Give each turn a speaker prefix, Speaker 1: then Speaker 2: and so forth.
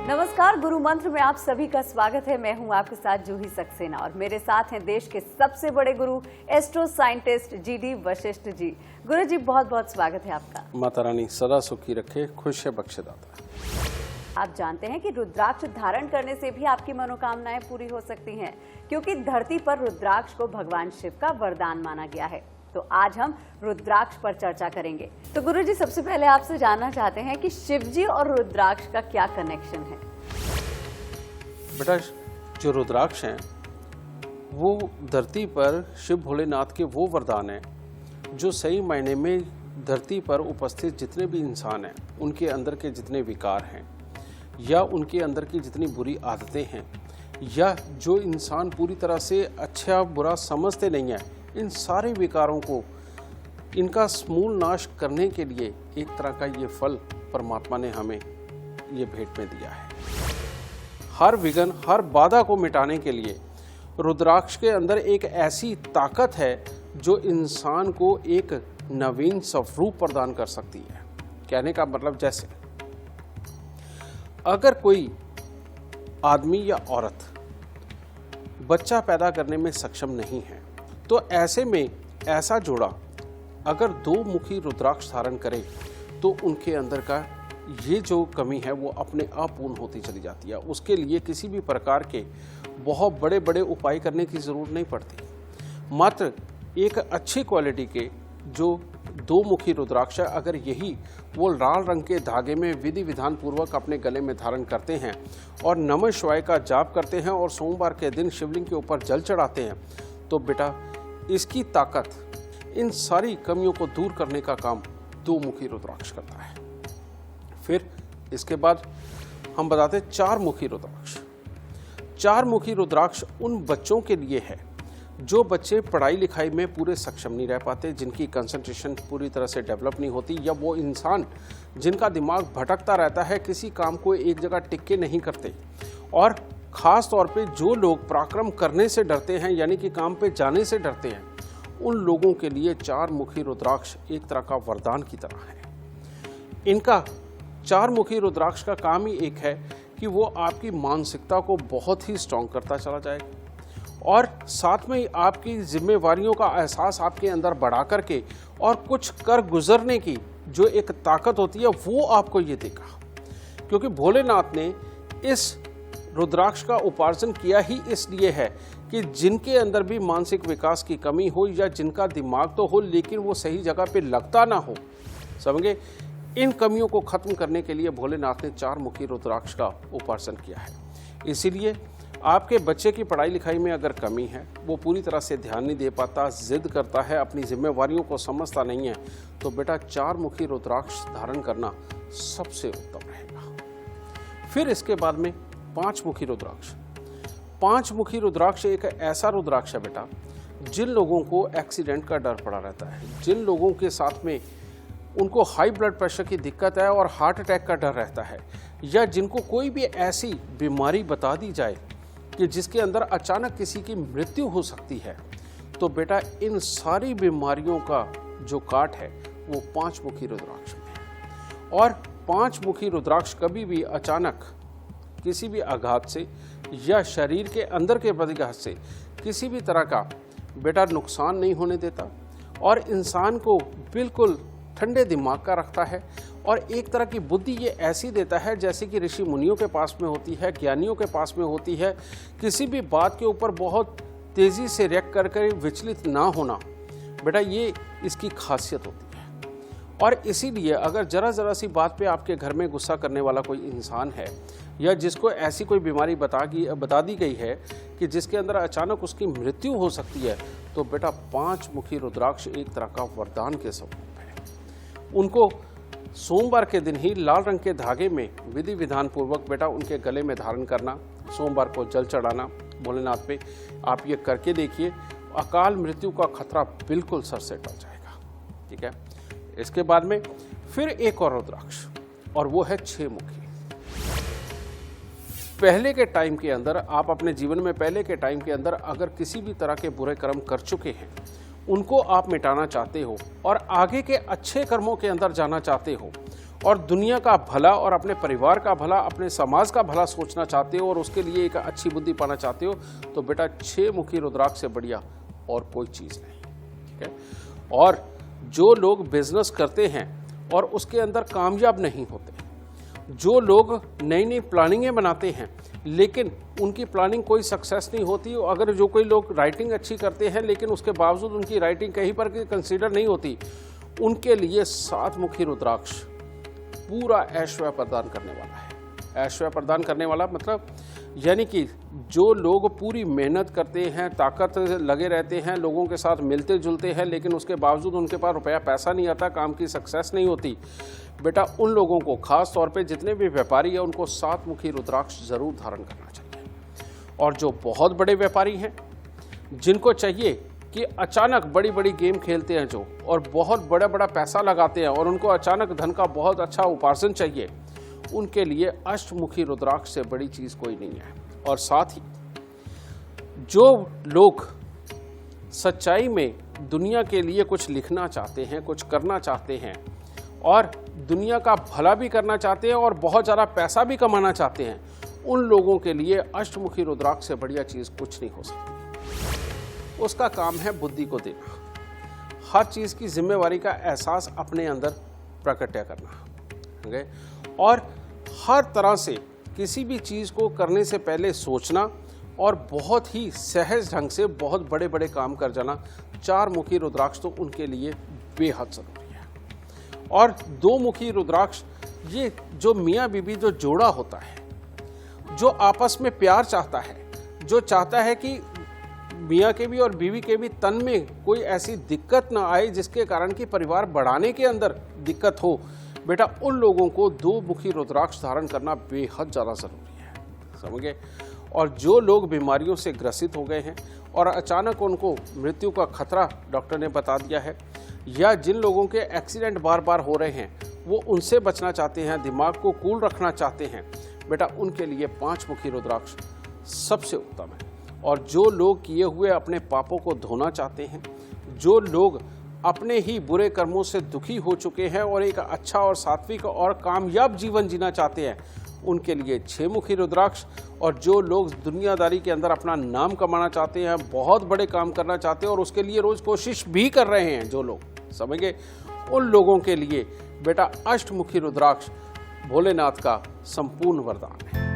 Speaker 1: नमस्कार, गुरु मंत्र में आप सभी का स्वागत है। मैं हूं आपके साथ जूही सक्सेना और मेरे साथ हैं देश के सबसे बड़े गुरु astro scientist GD Vashishtha ji. गुरु जी, बहुत बहुत स्वागत है आपका।
Speaker 2: माता रानी सदा सुखी रखे, खुश है बख्शेदाता।
Speaker 1: आप जानते हैं कि रुद्राक्ष धारण करने से भी आपकी मनोकामनाएं पूरी हो सकती हैं, क्योंकि धरती पर रुद्राक्ष को भगवान शिव का वरदान माना गया है। तो आज हम रुद्राक्ष पर चर्चा करेंगे। तो गुरु जी, सबसे पहले आपसे जानना चाहते हैं कि शिव जी और रुद्राक्ष का क्या कनेक्शन है?
Speaker 2: बेटा, जो रुद्राक्ष हैं वो धरती पर शिव भोलेनाथ के वो वरदान हैं जो सही मायने में धरती पर उपस्थित जितने भी इंसान हैं, उनके अंदर के जितने विकार हैं या उनके अंदर की जितनी बुरी आदतें हैं या जो इंसान पूरी तरह से अच्छा बुरा समझते नहीं है, इन सारे विकारों को इनका समूल नाश करने के लिए एक तरह का ये फल परमात्मा ने हमें ये भेंट में दिया है। हर विघ्न, हर बाधा को मिटाने के लिए रुद्राक्ष के अंदर एक ऐसी ताकत है जो इंसान को एक नवीन स्वरूप प्रदान कर सकती है। कहने का मतलब, जैसे अगर कोई आदमी या औरत बच्चा पैदा करने में सक्षम नहीं है, तो ऐसे में ऐसा जोड़ा अगर दो मुखी रुद्राक्ष धारण करे तो उनके अंदर का ये जो कमी है वो अपने आप पूर्ण होती चली जाती है। उसके लिए किसी भी प्रकार के बहुत बड़े बड़े उपाय करने की ज़रूरत नहीं पड़ती। मात्र एक अच्छी क्वालिटी के जो दो मुखी रुद्राक्ष है, अगर यही वो लाल रंग के धागे में विधि विधान पूर्वक अपने गले में धारण करते हैं और नमः शिवाय का जाप करते हैं और सोमवार के दिन शिवलिंग के ऊपर जल चढ़ाते हैं, तो बेटा इसकी ताकत इन सारी कमियों को दूर करने का काम दो मुखी रुद्राक्ष करता है। फिर इसके बाद हम बताते हैं चार मुखी रुद्राक्ष। चार मुखी रुद्राक्ष उन बच्चों के लिए है जो बच्चे पढ़ाई लिखाई में पूरे सक्षम नहीं रह पाते, जिनकी कंसंट्रेशन पूरी तरह से डेवलप नहीं होती, या वो इंसान जिनका दिमाग भटकता रहता है, किसी काम को एक जगह टिक के नहीं करते, और ख़ास तौर पे जो लोग पराक्रम करने से डरते हैं, यानी कि काम पे जाने से डरते हैं, उन लोगों के लिए चार मुखी रुद्राक्ष एक तरह का वरदान की तरह है। इनका चार मुखी रुद्राक्ष का काम ही एक है कि वो आपकी मानसिकता को बहुत ही स्ट्रॉन्ग करता चला जाएगा और साथ में ही आपकी जिम्मेवारियों का एहसास आपके अंदर बढ़ा करके और कुछ कर गुजरने की जो एक ताकत होती है वो आपको ये देगा। क्योंकि भोलेनाथ ने इस रुद्राक्ष का उपार्जन किया ही इसलिए है कि जिनके अंदर भी मानसिक विकास की कमी हो या जिनका दिमाग तो हो लेकिन वो सही जगह पे लगता ना हो, समझे, इन कमियों को खत्म करने के लिए भोलेनाथ ने चार मुखी रुद्राक्ष का उपार्जन किया है। इसीलिए आपके बच्चे की पढ़ाई लिखाई में अगर कमी है, वो पूरी तरह से ध्यान नहीं दे पाता, जिद करता है, अपनी जिम्मेवारियों को समझता नहीं है, तो बेटा चार मुखी रुद्राक्ष धारण करना सबसे उत्तम रहेगा। फिर इसके बाद में पांच मुखी रुद्राक्ष। पांच मुखी रुद्राक्ष एक ऐसा रुद्राक्ष है बेटा, जिन लोगों को एक्सीडेंट का डर पड़ा रहता है, जिन लोगों के साथ में उनको हाई ब्लड प्रेशर की दिक्कत है और हार्ट अटैक का डर रहता है, या जिनको कोई भी ऐसी बीमारी बता दी जाए कि जिसके अंदर अचानक किसी की मृत्यु हो सकती है, तो बेटा इन सारी बीमारियों का जो काट है वो पांच मुखी रुद्राक्ष में है। और पांच मुखी रुद्राक्ष कभी भी अचानक किसी भी आघात से या शरीर के अंदर के प्रतिघात से किसी भी तरह का बेटा नुकसान नहीं होने देता और इंसान को बिल्कुल ठंडे दिमाग का रखता है और एक तरह की बुद्धि ये ऐसी देता है जैसे कि ऋषि मुनियों के पास में होती है, ज्ञानियों के पास में होती है। किसी भी बात के ऊपर बहुत तेज़ी से रिएक्ट करके विचलित ना होना, बेटा ये इसकी खासियत होती है। और इसीलिए अगर ज़रा सी बात पे आपके घर में गुस्सा करने वाला कोई इंसान है या जिसको ऐसी कोई बीमारी बता दी गई है कि जिसके अंदर अचानक उसकी मृत्यु हो सकती है, तो बेटा पांच मुखी रुद्राक्ष एक तरह का वरदान के स्वरूप है। उनको सोमवार के दिन ही लाल रंग के धागे में विधि विधान पूर्वक बेटा उनके गले में धारण करना, सोमवार को जल चढ़ाना भोलेनाथ पे, आप ये करके देखिए, अकाल मृत्यु का खतरा बिल्कुल सर से टल जाएगा। ठीक है। इसके बाद में फिर एक और रुद्राक्ष, और वो है छह मुखी। पहले के टाइम के अंदर आप अपने जीवन में पहले के टाइम के अंदर अगर किसी भी तरह के बुरे कर्म कर चुके हैं, उनको आप मिटाना चाहते हो और आगे के अच्छे कर्मों के अंदर जाना चाहते हो और दुनिया का भला और अपने परिवार का भला, अपने समाज का भला सोचना चाहते हो और उसके लिए एक अच्छी बुद्धि पाना चाहते हो, तो बेटा 6 मुखी रुद्राक्ष से बढ़िया और कोई चीज़ नहीं। ठीक है। और जो लोग बिजनेस करते हैं और उसके अंदर कामयाब नहीं होते, जो लोग नई नई प्लानिंगें बनाते हैं लेकिन उनकी प्लानिंग कोई सक्सेस नहीं होती, अगर जो कोई लोग राइटिंग अच्छी करते हैं लेकिन उसके बावजूद उनकी राइटिंग कहीं पर कंसीडर नहीं होती, उनके लिए 7 मुखी रुद्राक्ष पूरा ऐश्वर्य प्रदान करने वाला है। ऐश्वर्य प्रदान करने वाला मतलब यानी कि जो लोग पूरी मेहनत करते हैं, ताकत लगे रहते हैं, लोगों के साथ मिलते जुलते हैं, लेकिन उसके बावजूद उनके पास रुपया पैसा नहीं आता, काम की सक्सेस नहीं होती, बेटा उन लोगों को, खास तौर पे जितने भी व्यापारी हैं, उनको 7 मुखी रुद्राक्ष जरूर धारण करना चाहिए। और जो बहुत बड़े व्यापारी हैं, जिनको चाहिए कि अचानक बड़ी बड़ी गेम खेलते हैं जो, और बहुत बड़ा बड़ा पैसा लगाते हैं और उनको अचानक धन का बहुत अच्छा उपार्जन चाहिए, उनके लिए अष्टमुखी रुद्राक्ष से बड़ी चीज कोई नहीं है। और साथ ही जो लोग सच्चाई में दुनिया के लिए कुछ लिखना चाहते हैं, कुछ करना चाहते हैं और दुनिया का भला भी करना चाहते हैं और बहुत ज़्यादा पैसा भी कमाना चाहते हैं, उन लोगों के लिए अष्टमुखी रुद्राक्ष से बढ़िया चीज़ कुछ नहीं हो सकती। उसका काम है बुद्धि को देना, हर चीज़ की जिम्मेवारी का एहसास अपने अंदर प्रकट करना, और हर तरह से किसी भी चीज़ को करने से पहले सोचना और बहुत ही सहज ढंग से बहुत बड़े बड़े काम कर जाना। 4 मुखी रुद्राक्ष तो उनके लिए बेहद ज़रूरी है। और 2 मुखी रुद्राक्ष, ये जो मियाँ बीबी जो जोड़ा होता है, जो आपस में प्यार चाहता है, जो चाहता है कि मियाँ के भी और बीवी के भी तन में कोई ऐसी दिक्कत ना आए जिसके कारण कि परिवार बढ़ाने के अंदर दिक्कत हो, बेटा उन लोगों को 2 मुखी रुद्राक्ष धारण करना बेहद ज़्यादा ज़रूरी है, समझ गए। और जो लोग बीमारियों से ग्रसित हो गए हैं और अचानक उनको मृत्यु का खतरा डॉक्टर ने बता दिया है, या जिन लोगों के एक्सीडेंट बार बार हो रहे हैं, वो उनसे बचना चाहते हैं, दिमाग को कूल रखना चाहते हैं, बेटा उनके लिए 5 मुखी रुद्राक्ष सबसे उत्तम है। और जो लोग किए हुए अपने पापों को धोना चाहते हैं, जो लोग अपने ही बुरे कर्मों से दुखी हो चुके हैं और एक अच्छा और सात्विक और कामयाब जीवन जीना चाहते हैं, उनके लिए 6 मुखी रुद्राक्ष। और जो लोग दुनियादारी के अंदर अपना नाम कमाना चाहते हैं, बहुत बड़े काम करना चाहते हैं और उसके लिए रोज कोशिश भी कर रहे हैं, जो लोग समझ गए, उन लोगों के लिए बेटा अष्टमुखी रुद्राक्ष भोलेनाथ का संपूर्ण वरदान है।